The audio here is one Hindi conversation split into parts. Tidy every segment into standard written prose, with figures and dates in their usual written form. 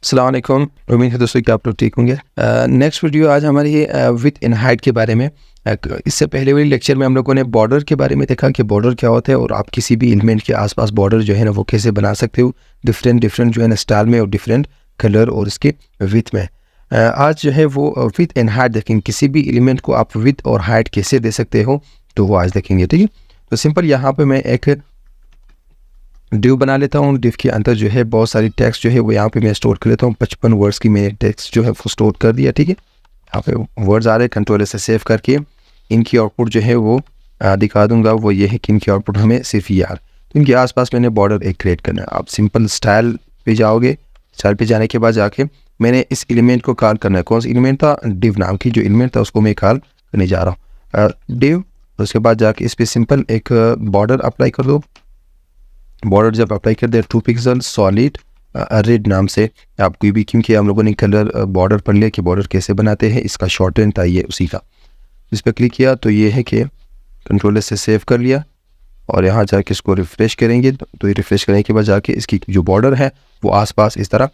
अस्सलाम वालेकुम। उम्मीद है दोस्तों कि आप लोग ठीक होंगे। नेक्स्ट वीडियो आज हमारी विथ इन हाइट के बारे में। इससे पहले वाली लेक्चर में हम लोगों ने बॉर्डर के बारे में देखा कि बॉर्डर क्या होता है और आप किसी भी एलिमेंट के आसपास बॉर्डर जो है ना वो कैसे बना सकते हो, डिफरेंट जो है ना स्टाइल में और डिफरेंट कलर और इसके विथ में। आज जो है वो विथ इन हाइट देखेंगे, किसी भी एलिमेंट को आप विथ और हाइट कैसे दे सकते हो, तो वो आज देखेंगे। ठीक है, तो सिंपल यहाँ पे मैं एक डिव बना लेता हूँ। डिव के अंदर जो है बहुत सारी टेक्स्ट जो है वो यहाँ पे मैं स्टोर कर लेता हूँ। 55 वर्ड्स की मैंने टेक्स्ट जो है वो स्टोर कर दिया। ठीक है, यहाँ पे वर्ड्स आ रहे हैं, कंट्रोल से सेव करके इनकी आउटपुट जो है वो दिखा दूंगा। वो ये है कि इनकी आउटपुट हमें सिर्फ यार, तो इनके आसपास मैंने बॉर्डर एक क्रिएट करना है। आप सिंपल स्टाइल पे जाओगे, स्टाइल पे जाने के बाद जाके मैंने इस एलिमेंट को कॉल करना है। कौन सा एलिमेंट था? डिव नाम की जो एलिमेंट था उसको मैं कॉल करने जा रहा हूँ, डिव। उसके बाद जाके इस पर सिंपल एक बॉर्डर अप्लाई कर दो। बॉर्डर जब अप्लाई कर दे 2 पिक्सल सॉलिड रेड नाम से, आप कोई भी, क्योंकि हम लोगों ने कलर बॉर्डर पढ़ लिया कि बॉर्डर कैसे बनाते हैं, इसका शॉर्ट हैंड था ये उसी का। इस पर क्लिक किया तो ये है कि कंट्रोलर से सेव कर लिया और यहाँ जाके इसको रिफ़्रेश करेंगे। तो ये रिफ़्रेश करने के बाद जाके इसकी जो बॉर्डर है वो आसपास इस तरह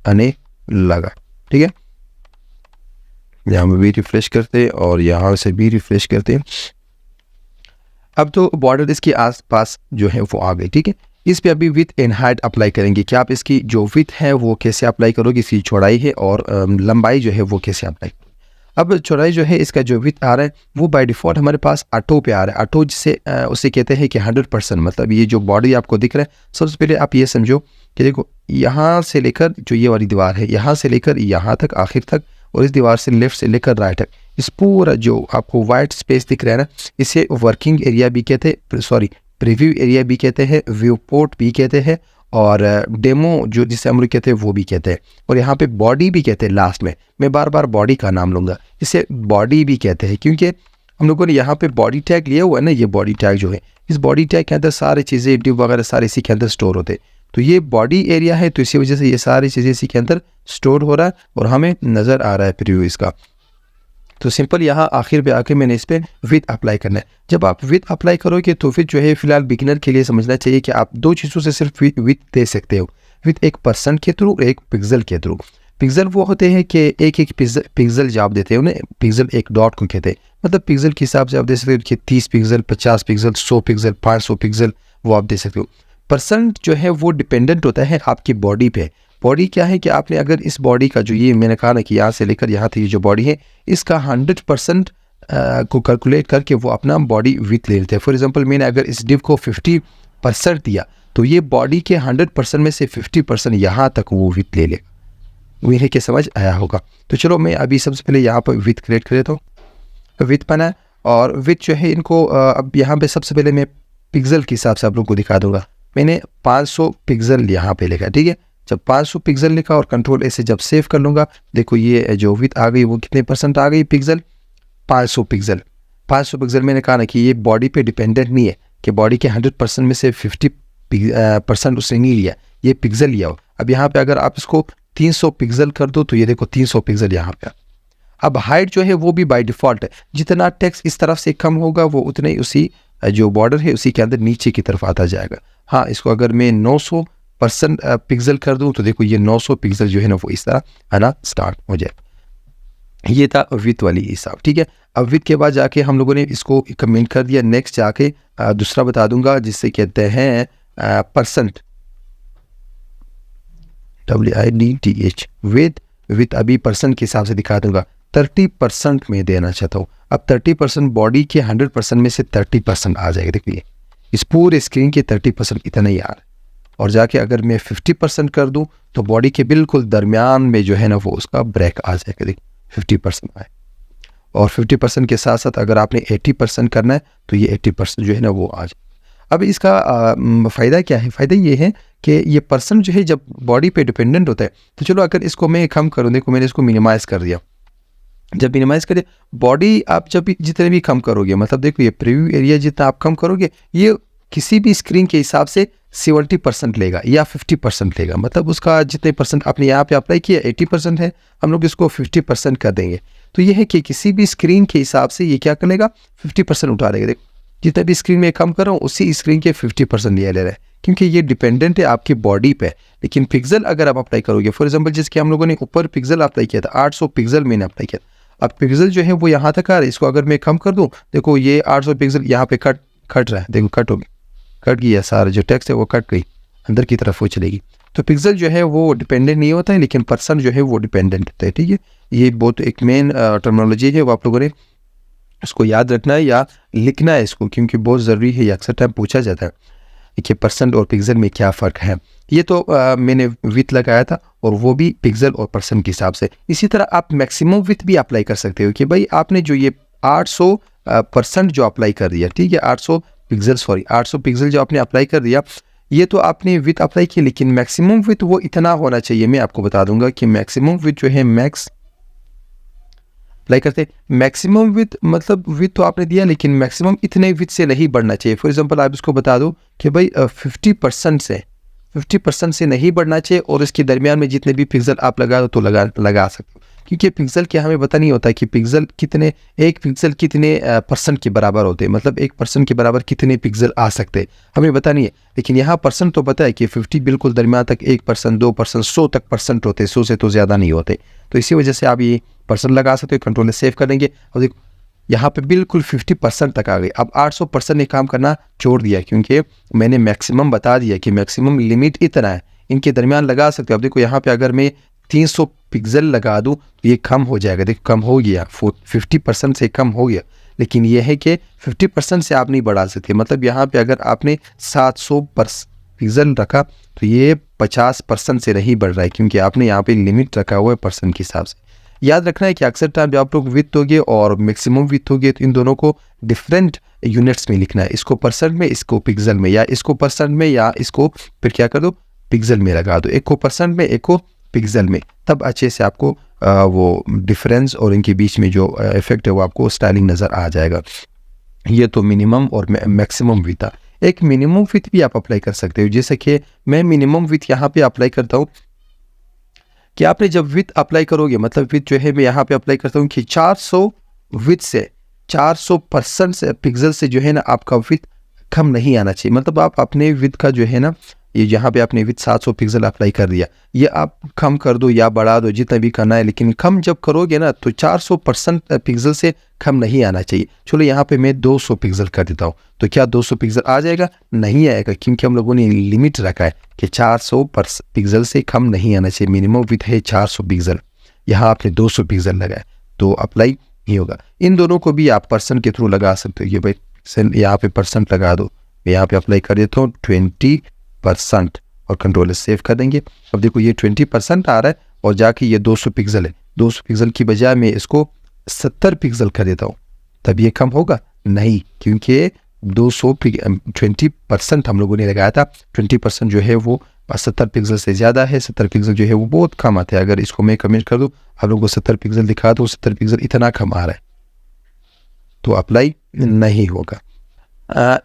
आने लगा। ठीक है, यहाँ में भी रिफ़्रेश करते और यहाँ से भी रिफ़्रेश करते। अब तो बॉर्डर इसके आसपास जो है वो आ गई। ठीक है, इस पे अभी विथ इन हाइट अप्लाई करेंगे कि आप इसकी जो विथ है वो कैसे अप्लाई करोगे, इसकी चौड़ाई है और लंबाई जो है वो कैसे अप्लाई करोगे। अब चौड़ाई जो है इसका जो विथ आ रहा है वो बाय डिफ़ॉल्ट हमारे पास ऑटो पे आ रहा है। ऑटो जिसे उसे कहते हैं कि 100%, मतलब ये जो बॉडी आपको दिख रहा है, सबसे पहले आप ये समझो कि देखो यहाँ से लेकर जो ये वाली दीवार है, यहाँ से लेकर यहाँ तक आखिर तक, और इस दीवार से लेफ्ट से लेकर राइट तक, इस पूरा जो आपको वाइट स्पेस दिख रहा है ना, इसे वर्किंग एरिया भी कहते हैं, सॉरी प्रीव्यू एरिया भी कहते हैं, व्यू पोर्ट भी कहते हैं, और डेमो जो जिसे हम लोग कहते हैं वो भी कहते हैं, और यहाँ पे बॉडी भी कहते हैं। लास्ट में मैं बार बार बॉडी का नाम लूँगा, इसे बॉडी भी कहते हैं क्योंकि हम लोगों ने यहाँ पे बॉडी टैग लिया हुआ है ना। ये बॉडी टैग जो है, इस बॉडी टैग के अंदर सारी चीज़ें डिव वगैरह सारे इसी के अंदर स्टोर होते हैं। तो ये बॉडी एरिया है, तो इसी वजह से ये सारी चीज़ें इसी के अंदर स्टोर हो रहा है और हमें नज़र आ रहा है प्रीव्यू इसका। तो सिंपल यहाँ आखिर पे आके मैंने इस पर विथ अप्लाई करना है। जब आप विथ अप्लाई करोगे तो फिर जो है फिलहाल बिगिनर के लिए समझना चाहिए कि आप 2 चीज़ों से सिर्फ विथ दे सकते हो, विथ एक % के थ्रू और एक पिक्सल के थ्रू। पिक्सल वो होते हैं कि एक पिक्सल जो आप देते हो ना, पिक्सल एक डॉट को कहते हैं, मतलब पिक्सल के हिसाब से आप दे सकते हो कि 30 पिक्सल, 50 पिक्सल, 100 पिक्सल, 500 पिक्सल, वो आप दे सकते हो। % जो है वो डिपेंडेंट होता है आपकी बॉडी पे। बॉडी क्या है कि आपने अगर इस बॉडी का जो ये मैंने कहा ना कि यहाँ से लेकर यहाँ तक ये जो बॉडी है, इसका 100% को कैलकुलेट करके वो अपना बॉडी विथ ले लेते हैं। फॉर एग्जांपल मैंने अगर इस डिव को 50% दिया तो ये बॉडी के 100% में से 50% यहाँ तक वो विथ ले लेगा। वही है कि समझ आया होगा। तो चलो मैं अभी सबसे पहले यहाँ पर विथ क्रिएट कर देता हूँ। विथ बना और विथ जो है इनको अब यहाँ पे सबसे पहले मैं पिक्सल के हिसाब से आप लोग को दिखा दूंगा। मैंने 500 पिक्सल यहाँ पे लिखा। ठीक है, जब 500 पिक्सल लिखा और कंट्रोल ऐसे जब सेव कर लूँगा, देखो ये जो विथ आ गई वो कितने % आ गई पिक्सल? 500 पिक्सल। 500 पिक्सल मैंने कहा ना कि ये बॉडी पे डिपेंडेंट नहीं है कि बॉडी के 100% में से 50% उसने नहीं लिया, ये पिक्सल लिया हो। अब यहाँ पे अगर आप इसको 300 पिक्सल कर दो तो ये देखो 300 पिक्सल यहाँ पे। अब हाइट जो है वो भी बाय डिफ़ॉल्ट है, जितना टेक्स्ट इस तरफ से कम होगा वो उतने ही उसी जो बॉर्डर है उसी के अंदर नीचे की तरफ आता जाएगा। हाँ, इसको अगर मैं 900% पिक्सल कर दूं तो देखो ये 900 पिक्सल जो है ना वो इस तरह आना स्टार्ट हो जाए। ये था विथ वाली हिसाब। ठीक है, अब विथ के बाद जाके हम लोगों ने इसको कमेंट कर दिया। नेक्स्ट जाके दूसरा बता दूंगा जिससे कहते हैं %, WIDTH। विथ अभी % के हिसाब से दिखा दूंगा। 30% में देना चाहता हूँ। अब 30% बॉडी के 100% में से 30% आ जाएगा। देखिए इस पूरे स्क्रीन के 30% इतना ही आ रहा है, और जाके अगर मैं 50% कर दूं तो बॉडी के बिल्कुल दरमियान में जो है ना वो उसका ब्रेक आ जाएगा। देखिए 50% आए, और 50% के साथ साथ अगर आपने 80% करना है तो ये 80% जो है ना वो आ जाए। अब इसका फ़ायदा क्या है? फ़ायदा ये है कि ये % जो है जब बॉडी पे डिपेंडेंट होता है, तो चलो अगर इसको मैं कम करूँ, देखो मैंने इसको मिनिमाइज़ कर दिया। जब मिनिमाइज़ करें बॉडी आप जब भी जितने भी कम करोगे, मतलब देखो ये प्रीव्यू एरिया जितना आप कम करोगे ये किसी भी स्क्रीन के हिसाब से 70% लेगा या 50% लेगा। मतलब उसका जितने % आपने यहाँ पे अप्लाई किया 80% है, हम लोग इसको 50% कर देंगे। तो ये है कि किसी भी स्क्रीन के हिसाब से ये क्या करेगा, 50% उठा देगा। देखो जितना भी स्क्रीन में कम कर रहा हूँ उसी स्क्रीन के 50% ले रहा है। क्योंकि ये डिपेंडेंट है आपकी बॉडी पे। लेकिन पिक्सल अगर आप अप्लाई करोगे, फॉर एग्जांपल जिसके हम लोगों ने ऊपर पिक्सल अप्लाई किया था, 800 पिक्सल मैंने अप्लाई किया, अब पिक्सल जो है वो यहाँ तक आ रहा है, इसको अगर मैं कम कर दूँ, देखो ये 800 पिक्सल यहाँ पे कट रहा है, देखो कट गया, सारा जो टेक्स्ट है वो कट गई, अंदर की तरफ वो चलेगी। तो पिक्सल जो है वो डिपेंडेंट नहीं होता है, लेकिन पर्सन जो है वो डिपेंडेंट होता है, ठीक है। ये बहुत एक मेन टर्मिनोलॉजी है, वो आप लोगों ने इसको याद रखना है या लिखना है इसको, क्योंकि बहुत ज़रूरी है, अक्सर टाइम पूछा जाता है कि परसेंट और पिक्सल में क्या फ़र्क है। ये तो मैंने विथ लगाया था, और वो भी पिक्सल और परसेंट के हिसाब से। इसी तरह आप मैक्सिमम विथ भी अप्लाई कर सकते हो कि भाई आपने जो ये 800% जो अप्लाई कर दिया, ठीक है, 800 पिक्सल जो आपने अप्लाई कर दिया, ये तो आपने विथ अप्लाई किया, लेकिन मैक्सिमम विथ वो इतना होना चाहिए। मैं आपको बता दूंगा कि मैक्सिमम विथ जो है मैक्स अप्लाई करते, मैक्सिमम विथ मतलब विथ तो आपने दिया, लेकिन मैक्सिमम इतने विथ से नहीं बढ़ना चाहिए। फॉर एग्जांपल आप इसको बता दो कि भाई 50% से नहीं बढ़ना चाहिए, और इसके दरमियान में जितने भी पिक्सल आप लगा दो तो लगा सकते हो, क्योंकि पिक्सल क्या हमें पता नहीं होता कि पिक्सल कितने, एक पिक्सल कितने परसेंट के बराबर होते हैं, मतलब 1% के बराबर कितने पिक्सल आ सकते हैं, हमें पता नहीं है। लेकिन यहाँ परसेंट तो पता है कि 50 बिल्कुल दरमियान तक 1%, 2%, 100 तक परसेंट होते हैं, 100 से तो ज़्यादा नहीं होते। तो इसी वजह से आप ये परसेंट लगा सकते हो, कंट्रोल सेव कर देंगे, और देखो यहाँ पे बिल्कुल 50% तक आ गई। अब 800% ने काम करना छोड़ दिया, क्योंकि मैंने मैक्सिमम बता दिया कि मैक्सिमम लिमिट इतना है, इनके दरमियान लगा सकते हो। अब देखो यहाँ पे अगर मैं 300 पिक्सल लगा दूँ तो ये कम हो जाएगा, देखो कम हो गया, 50% से कम हो गया। लेकिन यह है कि 50% से आप नहीं बढ़ा सकते, मतलब यहाँ पे अगर आपने 700 पिक्सल रखा तो ये 50% से नहीं बढ़ रहा है, क्योंकि आपने यहाँ पे लिमिट रखा हुआ है परसेंट के हिसाब से। याद रखना है कि अक्सर टाइम जब आप लोग विथ होगे और मैक्सिमम विथ होगे, तो इन दोनों को डिफरेंट यूनिट्स में लिखना है, इसको परसेंट में, इसको पिक्सल में, या इसको परसेंट में, या इसको फिर क्या कर दो पिक्सल में लगा दो, एक को परसेंट में, एक को पिक्सल में, तब अच्छे से आपको वो डिफरेंस और इनके बीच में जो इफेक्ट है वो आपको स्टाइलिंग नज़र आ जाएगा। ये तो मिनिमम और मैक्सिमम विथ था। एक मिनिमम विथ भी आप अप्लाई कर सकते हो, जैसे कि मैं मिनिमम विथ यहाँ पे अप्लाई करता हूँ कि आपने जब विथ अप्लाई करोगे, मतलब विथ जो है मैं यहाँ पे अप्लाई करता हूँ कि 400 विथ से 400% से पिक्सल से जो है ना आपका विथ कम नहीं आना चाहिए। मतलब आप अपने विथ का जो है ना, ये यहाँ पे आपने विथ 700 पिक्सल अप्लाई कर दिया, ये आप कम कर दो या बढ़ा दो जितना भी करना है, लेकिन कम जब करोगे ना तो 400% पिक्सल से कम नहीं आना चाहिए। चलो यहाँ पे मैं 200 पिक्सल कर देता हूँ, तो क्या 200 पिक्सल आ जाएगा? नहीं आएगा, क्योंकि हम लोगों ने लिमिट रखा है कि 400 पिक्सल से कम नहीं आना चाहिए। मिनिमम विथ है 400 पिक्सल, यहाँ आपने 200 पिक्सल लगाए तो अप्लाई नहीं होगा। इन दोनों को भी आप परसेंट के थ्रू लगा सकते हो। ये भाई यहाँ पे परसेंट लगा दो, मैं यहाँ पे अप्लाई कर देता हूँ 20% और कंट्रोल सेव कर देंगे। अब देखो ये 20% आ रहा है, और जाके ये 200 पिक्सल है, 200 पिक्सल की बजाय मैं इसको 70 पिक्सल कर देता हूँ, तब ये कम होगा? नहीं, क्योंकि 20% हम लोगों ने लगाया था, 20% जो है वो 70 पिक्सल से ज़्यादा है, 70 पिक्सल जो है वो बहुत कम आता है। अगर इसको मैं कमेंट कर दूँ, आप लोगों को 70 पिक्सल दिखा दो, 70 पिक्सल इतना कम आ रहा है, तो अप्लाई नहीं होगा।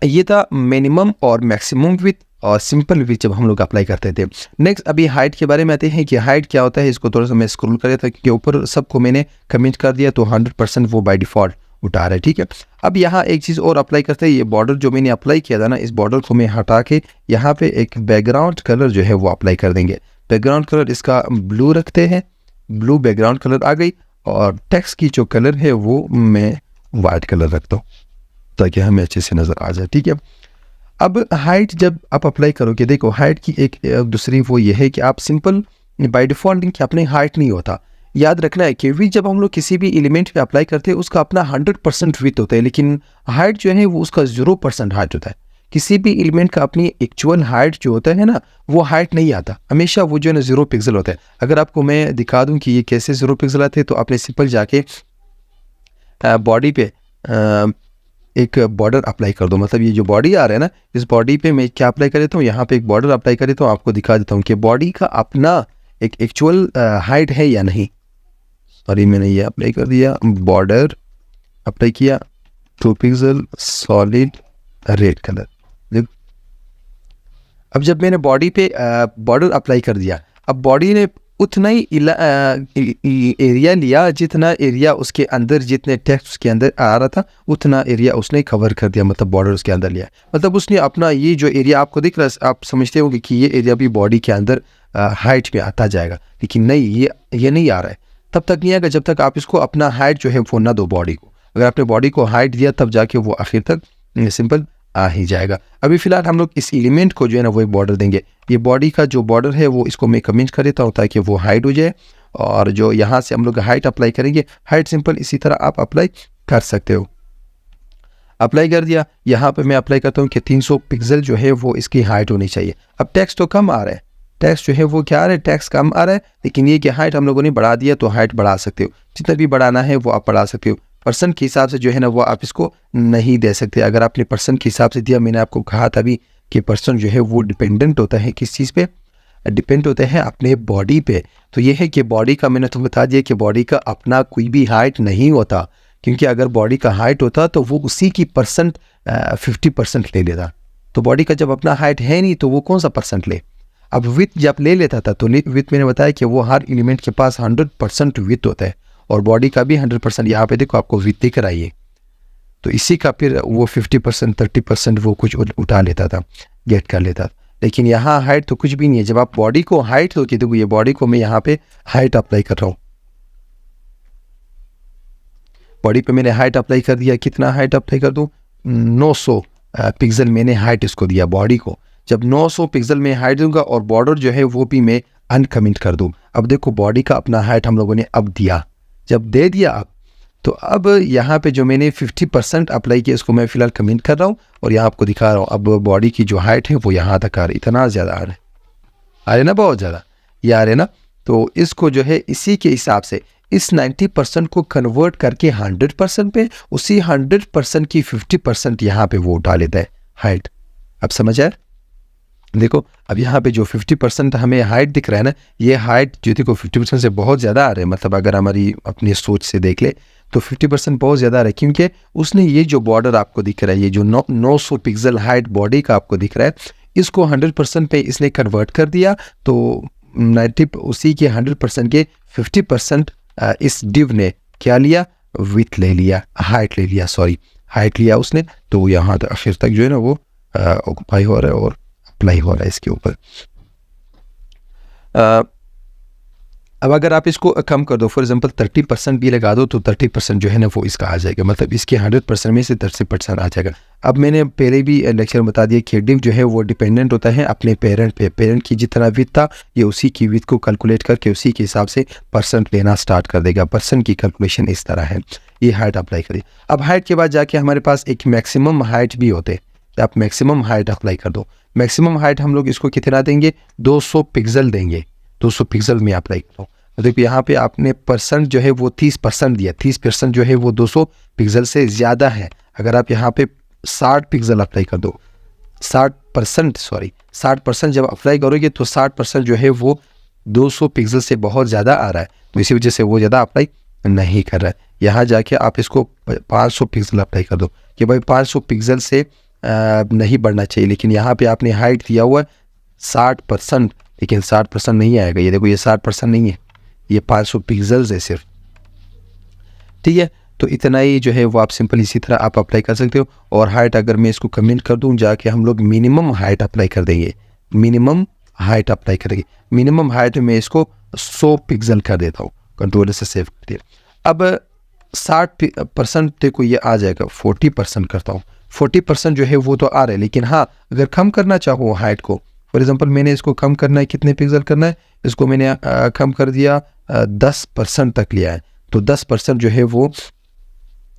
ये था मिनिमम और मैक्सिमम विथ और सिंपल विथ जब हम लोग अप्लाई करते थे। नेक्स्ट अभी हाइट के बारे में आते हैं कि हाइट क्या होता है। इसको थोड़ा सा मैं स्क्रॉल कर देता, क्योंकि ऊपर सबको मैंने कमेंट कर दिया, तो 100% वो बाय डिफ़ॉल्ट उठा रहा है, ठीक है। अब यहाँ एक चीज़ और अप्लाई करते हैं, ये बॉर्डर जो मैंने अप्लाई किया था ना, इस बॉर्डर को मैं हटा के यहाँ पे एक बैकग्राउंड कलर जो है वो अप्लाई कर देंगे। बैकग्राउंड कलर इसका ब्लू रखते हैं, ब्लू बैकग्राउंड कलर आ गई, और टेक्स्ट की जो कलर है वो मैं वाइट कलर रखता हूँ ताकि हमें अच्छे से नज़र आ जाए, ठीक है। अब हाइट जब आप अप्लाई करोगे, देखो हाइट की एक दूसरी वो ये है कि आप सिंपल बाय डिफ़ॉल्ट कि अपने हाइट नहीं होता। याद रखना है कि विथ जब हम लोग किसी भी एलिमेंट पे अप्लाई करते हैं उसका अपना 100% विथ होता है, लेकिन हाइट जो है वो उसका 0% हाइट होता है। किसी भी एलिमेंट का अपनी एक्चुअल हाइट जो होता है ना, वो हाइट नहीं आता, हमेशा वो जो है ना 0 पिक्सल होता है। अगर आपको मैं दिखा दूँ कि ये कैसे 0 पिक्सल आते हैं, तो आपने सिंपल जाके बॉडी पे एक बॉर्डर अप्लाई कर दो। मतलब ये जो बॉडी आ रहा है ना, इस बॉडी पे मैं क्या अप्लाई कर देता हूँ, यहाँ पे एक बॉर्डर अप्लाई कर देता हूँ, आपको दिखा देता हूँ कि बॉडी का अपना एक एक्चुअल हाइट है या नहीं। सॉरी, मैंने ये अप्लाई कर दिया, बॉर्डर अप्लाई किया, 2 पिक्सल सॉलिड रेड कलर। देख, अब जब मैंने बॉडी पे बॉर्डर अप्लाई कर दिया, अब बॉडी ने उतना ही एरिया लिया जितना एरिया उसके अंदर, जितने टेक्स्ट उसके अंदर आ रहा था उतना एरिया उसने कवर कर दिया, मतलब बॉर्डर उसके अंदर लिया। मतलब उसने अपना ये जो एरिया आपको दिख रहा है, आप समझते होंगे कि ये एरिया भी बॉडी के अंदर हाइट में आता जाएगा, लेकिन नहीं, ये नहीं आ रहा है। तब तक नहीं आएगा जब तक आप इसको अपना हाइट जो है वो ना दो बॉडी को। अगर आपने बॉडी को हाइट दिया तब जाके वो आखिर तक सिंपल आ ही जाएगा। अभी फिलहाल हम लोग इस एलिमेंट को जो है ना वो एक बॉर्डर देंगे। ये बॉडी का जो बॉर्डर है वो इसको मैं कमेंट कर देता हूँ ताकि वो हाइड हो जाए। और जो यहाँ से हम लोग हाइट अप्लाई करेंगे, हाइट सिंपल इसी तरह आप अप्लाई कर सकते हो। अप्लाई कर दिया, यहाँ पे मैं अप्लाई करता हूँ कि 300 पिक्सल जो है वो इसकी हाइट होनी चाहिए। अब टेक्स्ट तो कम आ रहा है, टेक्स्ट जो है वो क्या आ रहा है, टेक्स्ट कम आ रहा है, लेकिन ये कि हाइट हम लोगों ने बढ़ा दिया तो हाइट बढ़ा सकते हो। जितना भी बढ़ाना है वो आप बढ़ा सकते हो। पर्सन के हिसाब से जो है ना वो आप इसको नहीं दे सकते। अगर आपने पर्सन के हिसाब से दिया, मैंने आपको कहा था भी कि पर्सन जो है वो डिपेंडेंट होता है किस चीज़ पे, डिपेंड होता है अपने बॉडी पे। तो ये है कि बॉडी का, मैंने तुम्हें बता दिया कि बॉडी का अपना कोई भी हाइट नहीं होता, क्योंकि अगर बॉडी का हाइट होता तो वो उसी की 50% ले लेता। तो बॉडी का जब अपना हाइट है नहीं तो वो कौन सा परसेंट ले। अब विथ जब ले लेता था तो विथ मैंने बताया कि वो हर एलिमेंट के पास 100% विथ होता है, और बॉडी का भी 100%। यहाँ पे देखो आपको विथ दिख रहा है, तो इसी का फिर वो 50% 30% वो कुछ उठा लेता था, गेट कर लेता था। लेकिन यहाँ हाइट तो कुछ भी नहीं है। जब आप बॉडी को हाइट दो कि देखो ये बॉडी को मैं यहाँ पे हाइट अप्लाई कर रहा हूँ, बॉडी पे मैंने हाइट अप्लाई कर दिया। कितना हाइट अप्लाई कर दूँ, 900 पिक्सल मैंने हाइट इसको दिया बॉडी को। जब 900 पिक्सल में हाइट दूंगा और बॉर्डर जो है वो भी मैं अनकमेंट कर दूँ। अब देखो बॉडी का अपना हाइट हम लोगों ने अब दिया, जब दे दिया अब तो अब यहाँ पे जो मैंने 50% अप्लाई किया इसको मैं फिलहाल कमेंट कर रहा हूँ और यहाँ आपको दिखा रहा हूँ। अब बॉडी की जो हाइट है वो यहाँ तक आ रही, इतना ज़्यादा आ रहा है, आ रहे ना, बहुत ज़्यादा ये आ रहे ना। तो इसको जो है इसी के हिसाब से इस 90% को कन्वर्ट करके 100% पे, उसी 100% की 50% यहाँ पे वो उठा लेता है हाइट। अब समझ आया? देखो अब यहाँ पे जो 50% हमें हाइट दिख रहा है ना, ये हाइट जो देखो 50% से बहुत ज़्यादा आ रहा है। मतलब अगर हमारी अपनी सोच से देख ले तो 50% बहुत ज़्यादा आ रहा है, क्योंकि उसने ये जो बॉर्डर आपको दिख रहा है, ये जो 900 पिक्सल हाइट बॉडी का आपको दिख रहा है, इसको 100% पे इसने कन्वर्ट कर दिया। तो 90 उसी के 100% के 50% इस डिव ने क्या लिया, विथ ले लिया, हाइट ले लिया, सॉरी हाइट लिया उसने। तो यहाँ तक आखिर तक जो है ना वो ऑक्यूपाई हो रहा है और अप्लाई हो रहा है इसके ऊपर। अब अगर आप इसको कम कर दो, फॉर एग्जांपल 30% भी लगा दो तो 30% जो है ना वो इसका आ जाएगा। मतलब इसके 100% में से 30% आ जाएगा। अब मैंने पहले भी लेक्चर में बता दिया कि डिव जो है वो डिपेंडेंट होता है अपने पेरेंट पे। पेरेंट की जितना विथ था ये उसी की विथ को कैलकुलेट करके उसी के हिसाब से परसेंट लेना स्टार्ट कर देगा। परसेंट की कैलकुलेशन इस तरह है। ये हाइट अप्लाई करिए। अब हाइट के बाद जाके हमारे पास एक मैक्सिमम हाइट भी होते हैं। आप मैक्सिमम हाइट अप्लाई कर दो। मैक्सिमम हाइट हम लोग इसको कितना देंगे, 200 पिक्सल देंगे। 200 पिक्सल में अप्लाई करो। देखिए यहाँ पे आपने परसेंट जो है वो 30% दिया। 30% जो है वो 200 पिक्सल से ज़्यादा है। अगर आप यहाँ पे 60 पिक्सल अप्लाई कर दो, 60% जब अप्लाई करोगे तो 60% जो है वो 200 पिक्सल से बहुत ज़्यादा आ रहा है, तो इसी वजह से वो ज़्यादा अप्लाई नहीं कर रहा है। यहाँ जाके आप इसको 500 पिक्सल अप्लाई कर दो कि भाई 500 पिक्सल से नहीं बढ़ना चाहिए। लेकिन यहाँ पे आपने हाइट दिया हुआ है 60%, लेकिन 60% नहीं आएगा। ये देखो ये 60% नहीं है, ये 500 पिक्सल्स है सिर्फ, ठीक है। तो इतना ही जो है वो आप सिंपल इसी तरह आप अप्लाई कर सकते हो। और हाइट अगर मैं इसको कमेंट कर दूं, जाके हम लोग मिनिमम हाइट अप्लाई कर देंगे। मिनिमम हाइट अप्लाई करेंगे। मिनिमम हाइट में इसको 100 पिक्सल कर देता हूँ, कंट्रोल से सेव कर दिया। अब 60% देखो ये आ जाएगा, 40% करता हूँ। 40% जो है वो तो आ रहा है, लेकिन हाँ अगर कम करना चाहो हाइट को, फॉर एग्जांपल मैंने इसको कम करना है, कितने पिक्सल करना है, इसको मैंने कम कर दिया 10% तक लिया है। तो 10% जो है वो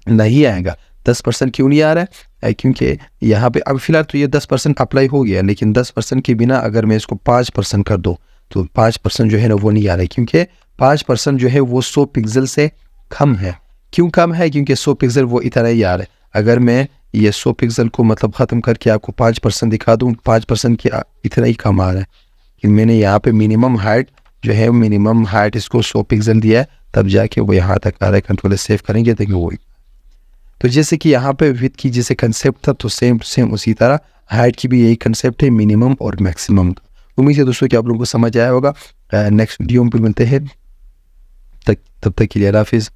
नहीं आएगा। 10% क्यों नहीं आ रहा है, क्योंकि यहाँ पे अब फिलहाल तो ये 10% अप्लाई हो गया, लेकिन 10% के बिना अगर मैं इसको 5% कर दूँ तो 5% जो है ना वो नहीं आ रहा है, क्योंकि 5% जो है वो 100 पिक्सल से कम है। क्यों कम है, क्योंकि 100 पिक्सल वो इतना ही आ रहा है। अगर मैं ये 100 पिक्सल को मतलब ख़त्म करके आपको 5% दिखा दूँ, 5% की इतना ही कम आ रहा है। कि मैंने यहाँ पे मिनिमम हाइट जो है, मिनिमम हाइट इसको 100 पिक्सल दिया है, तब जाके वो यहाँ तक आ रहा है। कंट्रोल सेव करेंगे देखेंगे वो। तो जैसे कि यहाँ पे विथ की जैसे कंसेप्ट था, तो सेम उसी तरह हाइट की भी यही कंसेप्ट है, मिनिमम और मैक्सिमम का। उम्मीद है दोस्तों कि आप लोगों को समझ आया होगा। नेक्स्ट वीडियो में मिलते हैं, तब तक के लिए अल्लाह हाफिज़।